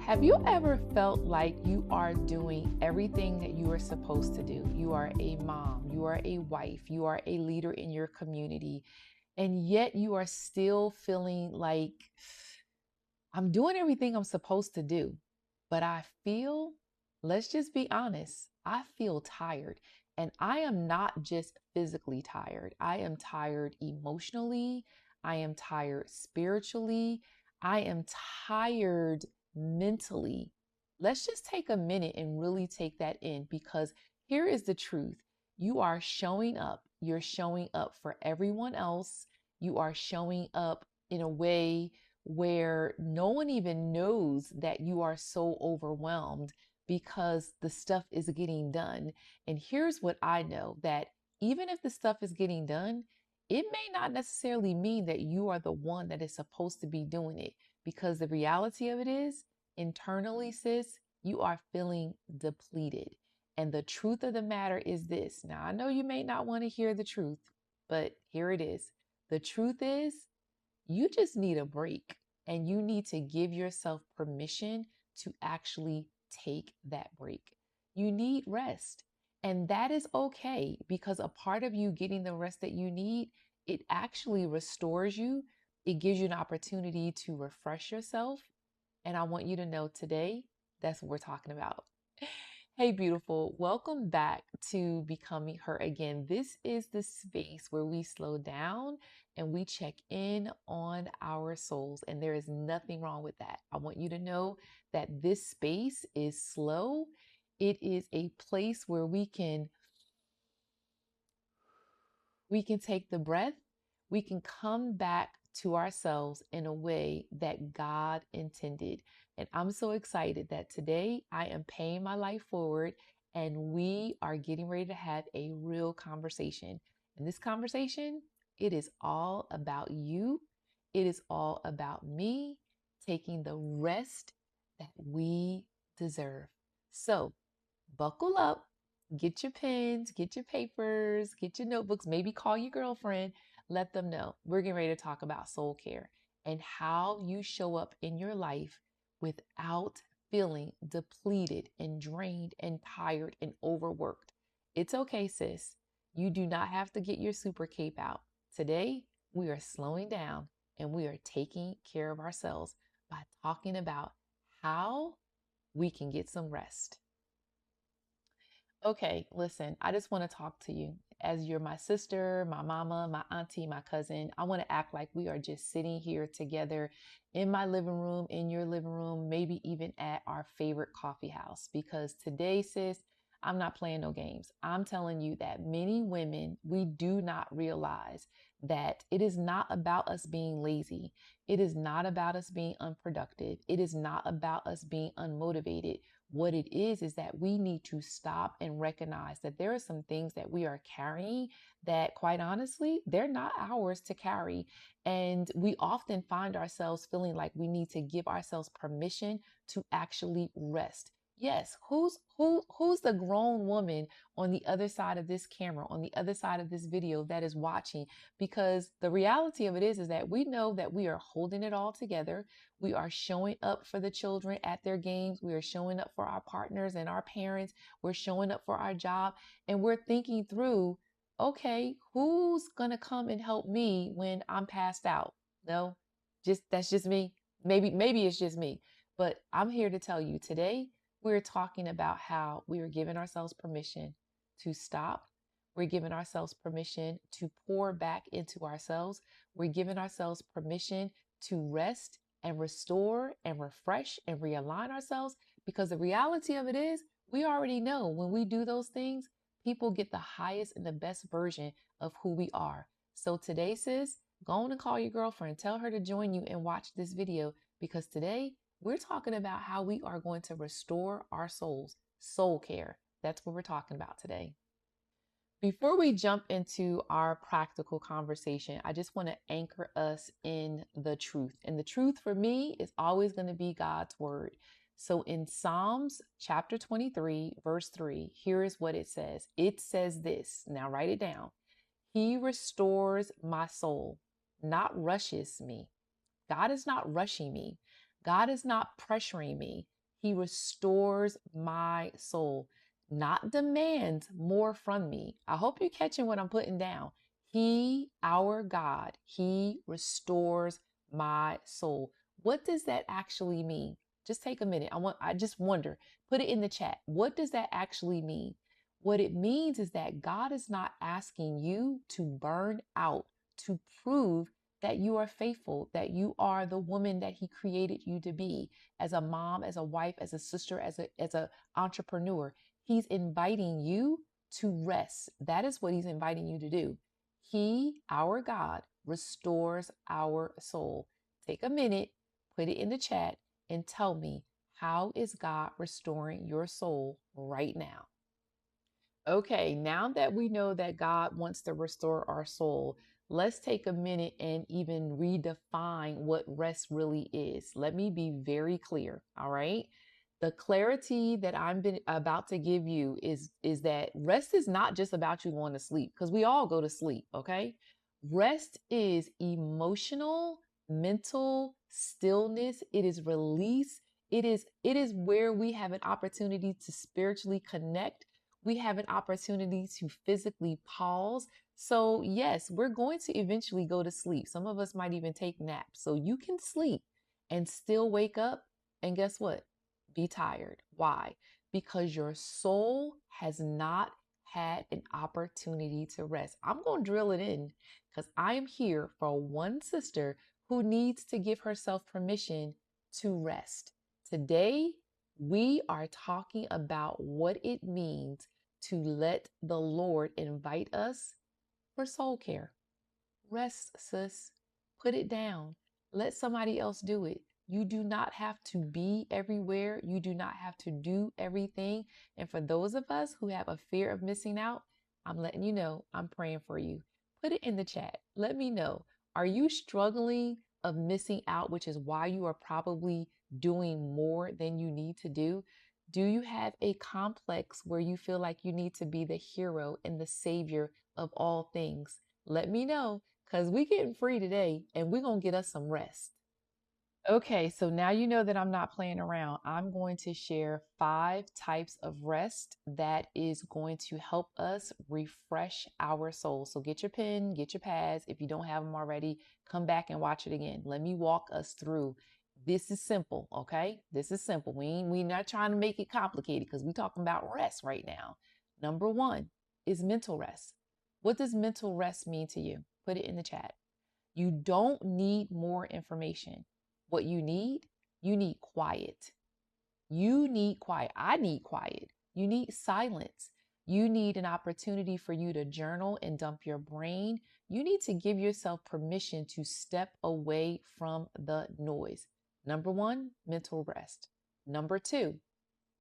Have you ever felt like you are doing everything that you are supposed to do? You are a mom, you are a wife, you are a leader in your community, and yet you are still feeling like I'm doing everything I'm supposed to do, but I feel, let's just be honest, I feel tired. And I am not just physically tired, I am tired emotionally, I am tired spiritually, I am tired mentally. Let's just take a minute and really take that in because here is the truth. You are showing up. You're showing up for everyone else. You are showing up in a way where no one even knows that you are so overwhelmed because the stuff is getting done. And here's what I know, that even if the stuff is getting done, it may not necessarily mean that you are the one that is supposed to be doing it, because the reality of it is, internally, sis, you are feeling depleted. And the truth of the matter is this. Now, I know you may not want to hear the truth, but here it is. The truth is, you just need a break, and you need to give yourself permission to actually take that break. You need rest, and that is okay, because a part of you getting the rest that you need, it actually restores you. It gives you an opportunity to refresh yourself. And I want you to know today, that's what we're talking about. Hey, beautiful. Welcome back to Becoming Her Again. This is the space where we slow down and we check in on our souls. And there is nothing wrong with that. I want you to know that this space is slow. It is a place where we can take the breath, we can come back to ourselves in a way that God intended. And I'm so excited that today I am paying my life forward and we are getting ready to have a real conversation. And this conversation, it is all about you. It is all about me taking the rest that we deserve. So buckle up, get your pens, get your papers, get your notebooks, maybe call your girlfriend, let them know. We're getting ready to talk about soul care and how you show up in your life without feeling depleted and drained and tired and overworked. It's okay, sis. You do not have to get your super cape out. Today, we are slowing down and we are taking care of ourselves by talking about how we can get some rest. Okay, listen, I just want to talk to you as you're my sister, my mama, my auntie, my cousin. I want to act like we are just sitting here together in my living room, in your living room, maybe even at our favorite coffee house. Because today, sis, I'm not playing no games. I'm telling you that many women, we do not realize that it is not about us being lazy. It is not about us being unproductive. It is not about us being unmotivated. What it is that we need to stop and recognize that there are some things that we are carrying that, quite honestly, they're not ours to carry. And we often find ourselves feeling like we need to give ourselves permission to actually rest. Yes, who's the grown woman on the other side of this camera, on the other side of this video that is watching? Because the reality of it is that we know that we are holding it all together. We are showing up for the children at their games. We are showing up for our partners and our parents. We're showing up for our job, and we're thinking through, okay, who's going to come and help me when I'm passed out? No, that's just me. Maybe it's just me, but I'm here to tell you today, we're talking about how we are giving ourselves permission to stop. We're giving ourselves permission to pour back into ourselves. We're giving ourselves permission to rest and restore and refresh and realign ourselves, because the reality of it is, we already know when we do those things, people get the highest and the best version of who we are. So today, sis, go on and call your girlfriend. Tell her to join you and watch this video, because today we're talking about how we are going to restore our souls. Soul care. That's what we're talking about today. Before we jump into our practical conversation, I just want to anchor us in the truth. And the truth for me is always going to be God's word. So in Psalms chapter 23, verse 3, here is what it says. It says this. Now write it down. He restores my soul, not rushes me. God is not rushing me. God is not pressuring me. He restores my soul, not demands more from me. I hope you're catching what I'm putting down. He, our God, He restores my soul. What does that actually mean? Just take a minute. I just wonder. Put it in the chat. What does that actually mean? What it means is that God is not asking you to burn out to prove that you are faithful, that you are the woman that He created you to be, as a mom, as a wife, as a sister, as a entrepreneur. He's inviting you to rest. That is what He's inviting you to do. He, our God, restores our soul. Take a minute, put it in the chat, and tell me, how is God restoring your soul right now? Okay, now that we know that God wants to restore our soul, let's take a minute and even redefine what rest really is. Let me be very clear, all right? The clarity that about to give you is that rest is not just about you going to sleep, because we all go to sleep, okay? Rest is emotional, mental stillness. It is release. It is where we have an opportunity to spiritually connect. We have an opportunity to physically pause. So, yes, we're going to eventually go to sleep. Some of us might even take naps. So, you can sleep and still wake up. And guess what? Be tired. Why? Because your soul has not had an opportunity to rest. I'm going to drill it in because I am here for one sister who needs to give herself permission to rest. Today, we are talking about what it means to let the Lord invite us for soul care. Rest, sis. Put it down. Let somebody else do it. You do not have to be everywhere. You do not have to do everything. And for those of us who have a fear of missing out, I'm letting you know I'm praying for you. Put it in the chat. Let me know. Are you struggling of missing out, which is why you are probably doing more than you need to do? Do you have a complex where you feel like you need to be the hero and the savior of all things? Let me know, because we getting free today and we're going to get us some rest. Okay, so now you know that I'm not playing around. I'm going to share 5 types of rest that is going to help us refresh our soul. So get your pen, get your pads. If you don't have them already, come back and watch it again. Let me walk us through. This is simple, okay? This is simple. We not trying to make it complicated because we're talking about rest right now. Number 1 is mental rest. What does mental rest mean to you? Put it in the chat. You don't need more information. What you need quiet. You need quiet. I need quiet. You need silence. You need an opportunity for you to journal and dump your brain. You need to give yourself permission to step away from the noise. Number 1, mental rest. Number 2,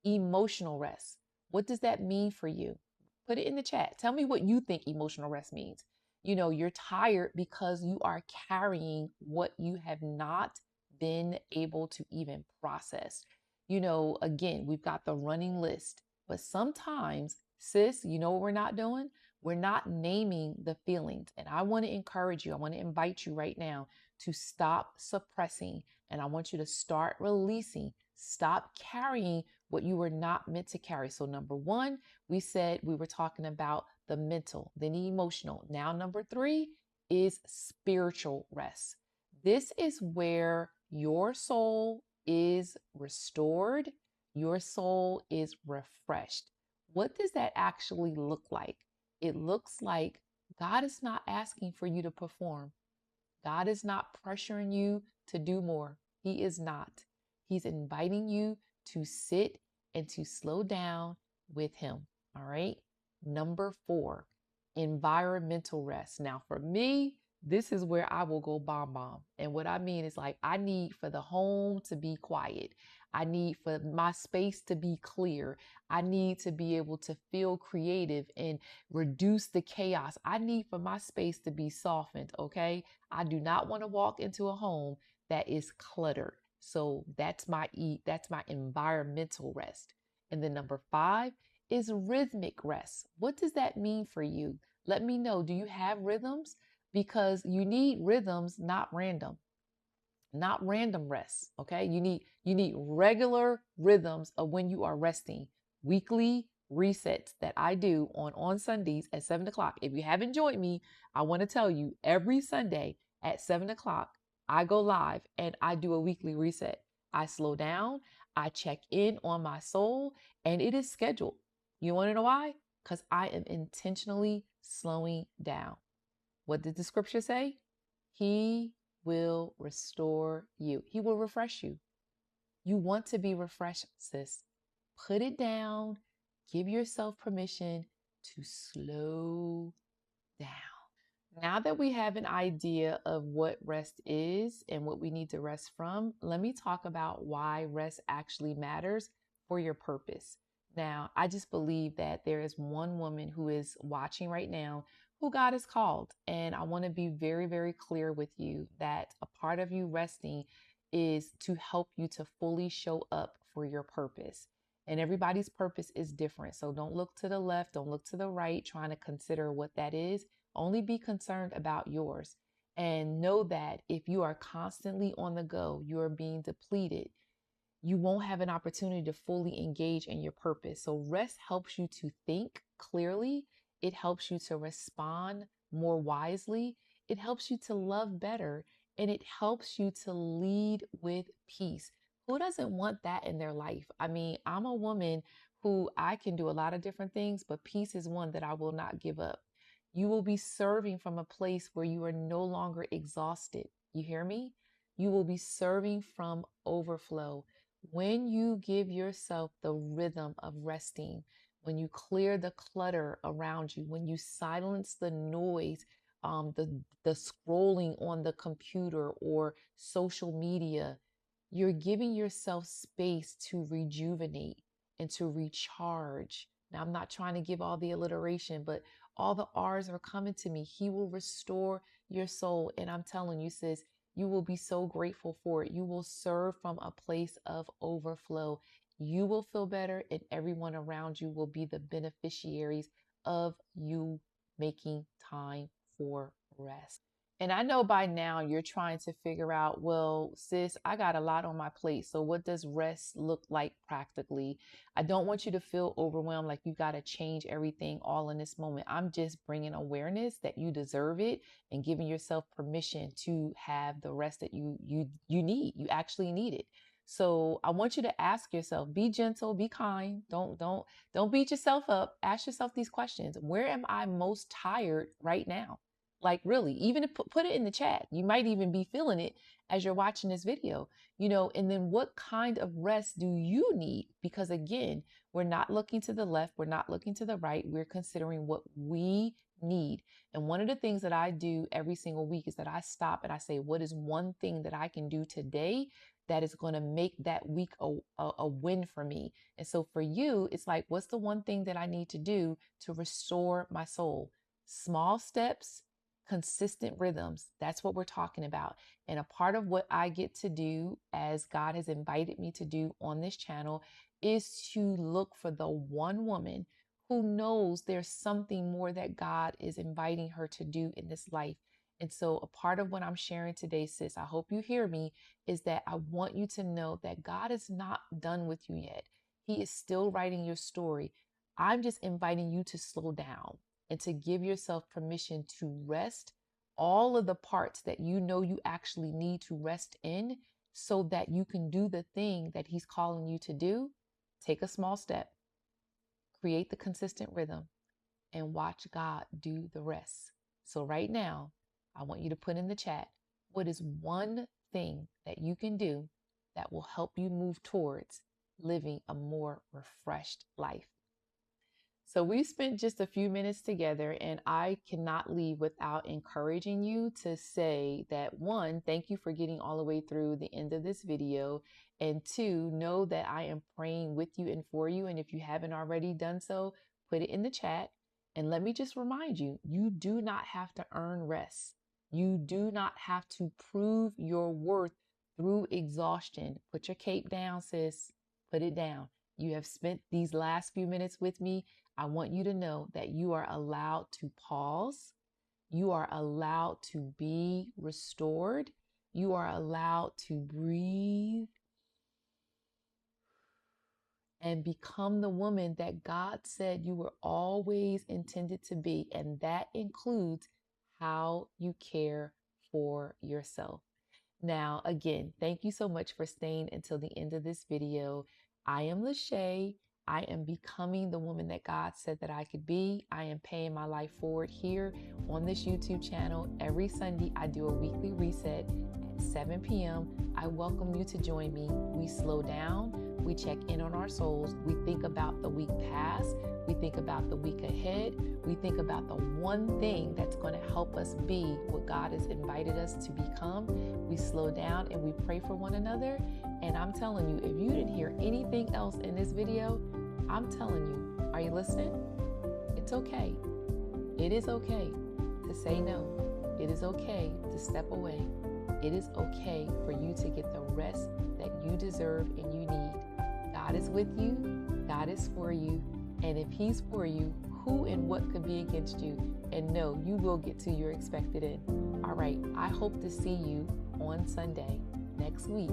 emotional rest. What does that mean for you? Put it in the chat. Tell me what you think emotional rest means. You know, you're tired because you are carrying what you have not been able to even process. You know, again, we've got the running list, but sometimes, sis, you know what we're not doing? We're not naming the feelings. And I want to encourage you, I want to invite you right now to stop suppressing. And I want you to start releasing. Stop carrying what you were not meant to carry. So, number 1, we said we were talking about the mental, then the emotional. Now, number 3 is spiritual rest. This is where your soul is restored, your soul is refreshed. What does that actually look like? It looks like God is not asking for you to perform. God is not pressuring you to do more. He is not. He's inviting you to sit and to slow down with Him. All right. Number 4, environmental rest. Now, for me, this is where I will go bomb bomb. And what I mean is, like, I need for the home to be quiet. I need for my space to be clear. I need to be able to feel creative and reduce the chaos. I need for my space to be softened. Okay. I do not want to walk into a home that is cluttered. So that's my environmental rest. And then number 5 is rhythmic rest. What does that mean for you? Let me know. Do you have rhythms? Because you need rhythms, not random. not random rest. Okay. You need regular rhythms of when you are resting. Weekly resets that I do on Sundays at 7 o'clock. If you haven't joined me, I want to tell you every Sunday at 7 o'clock, I go live and I do a weekly reset. I slow down, I check in on my soul, and it is scheduled. You want to know why? Because I am intentionally slowing down. What did the scripture say? He will restore you. He will refresh you. You want to be refreshed, sis. Put it down. Give yourself permission to slow down. Now that we have an idea of what rest is and what we need to rest from, let me talk about why rest actually matters for your purpose. Now, I just believe that there is one woman who is watching right now who God has called. And I want to be very, very clear with you that a part of you resting is to help you to fully show up for your purpose. And everybody's purpose is different. So don't look to the left, don't look to the right, trying to consider what that is. Only be concerned about yours. And know that if you are constantly on the go, you are being depleted. You won't have an opportunity to fully engage in your purpose. So rest helps you to think clearly. It helps you to respond more wisely. It helps you to love better. And it helps you to lead with peace. Who doesn't want that in their life? I mean, I'm a woman who I can do a lot of different things, but peace is one that I will not give up. You will be serving from a place where you are no longer exhausted. You hear me? You will be serving from overflow. When you give yourself the rhythm of resting, when you clear the clutter around you, when you silence the noise, the scrolling on the computer or social media, you're giving yourself space to rejuvenate and to recharge. Now, I'm not trying to give all the alliteration, but all the R's are coming to me. He will restore your soul. And I'm telling you, sis, you will be so grateful for it. You will serve from a place of overflow. You will feel better, and everyone around you will be the beneficiaries of you making time for rest. And I know by now you're trying to figure out, well, sis, I got a lot on my plate. So what does rest look like practically? I don't want you to feel overwhelmed like you got to change everything all in this moment. I'm just bringing awareness that you deserve it and giving yourself permission to have the rest that you need. You actually need it. So I want you to ask yourself, be gentle, be kind. Don't beat yourself up. Ask yourself these questions. Where am I most tired right now? Like really, even if put it in the chat. You might even be feeling it as you're watching this video, and then what kind of rest do you need? Because again, we're not looking to the left, we're not looking to the right, we're considering what we need. And one of the things that I do every single week is that I stop and I say, what is one thing that I can do today that is going to make that week a win for me? And so for you, it's like, what's the one thing that I need to do to restore my soul? Small steps, consistent rhythms. That's what we're talking about. And a part of what I get to do, as God has invited me to do on this channel, is to look for the one woman who knows there's something more that God is inviting her to do in this life. And so a part of what I'm sharing today, sis, I hope you hear me, is that I want you to know that God is not done with you yet. He is still writing your story. I'm just inviting you to slow down and to give yourself permission to rest all of the parts that you know you actually need to rest in so that you can do the thing that He's calling you to do. Take a small step, create the consistent rhythm, and watch God do the rest. So, right now, I want you to put in the chat, what is one thing that you can do that will help you move towards living a more refreshed life? So we spent just a few minutes together, and I cannot leave without encouraging you to say that one, thank you for getting all the way through the end of this video. And two, know that I am praying with you and for you. And if you haven't already done so, put it in the chat. And let me just remind you, you do not have to earn rest. You do not have to prove your worth through exhaustion. Put your cape down, sis. Put it down. You have spent these last few minutes with me. I want you to know that you are allowed to pause. You are allowed to be restored. You are allowed to breathe and become the woman that God said you were always intended to be. And that includes how you care for yourself. Now, again, thank you so much for staying until the end of this video. I am Lachey. I am becoming the woman that God said that I could be. I am paying my life forward here on this YouTube channel. Every Sunday, I do a weekly reset at 7 p.m. I welcome you to join me. We slow down. We check in on our souls. We think about the week past. We think about the week ahead. We think about the one thing that's going to help us be what God has invited us to become. We slow down and we pray for one another. And I'm telling you, if you didn't hear anything else in this video, I'm telling you, are you listening? It's okay. It is okay to say no. It is okay to step away. It is okay for you to get the rest that you deserve and you need. God is with you. God is for you. And if he's for you, who and what could be against you? And no, you will get to your expected end. All right. I hope to see you on Sunday next week,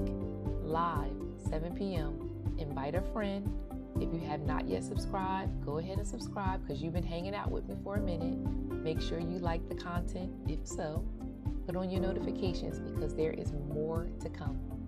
live, 7 p.m. Invite a friend. If you have not yet subscribed, go ahead and subscribe because you've been hanging out with me for a minute. Make sure you like the content. If so, put on your notifications because there is more to come.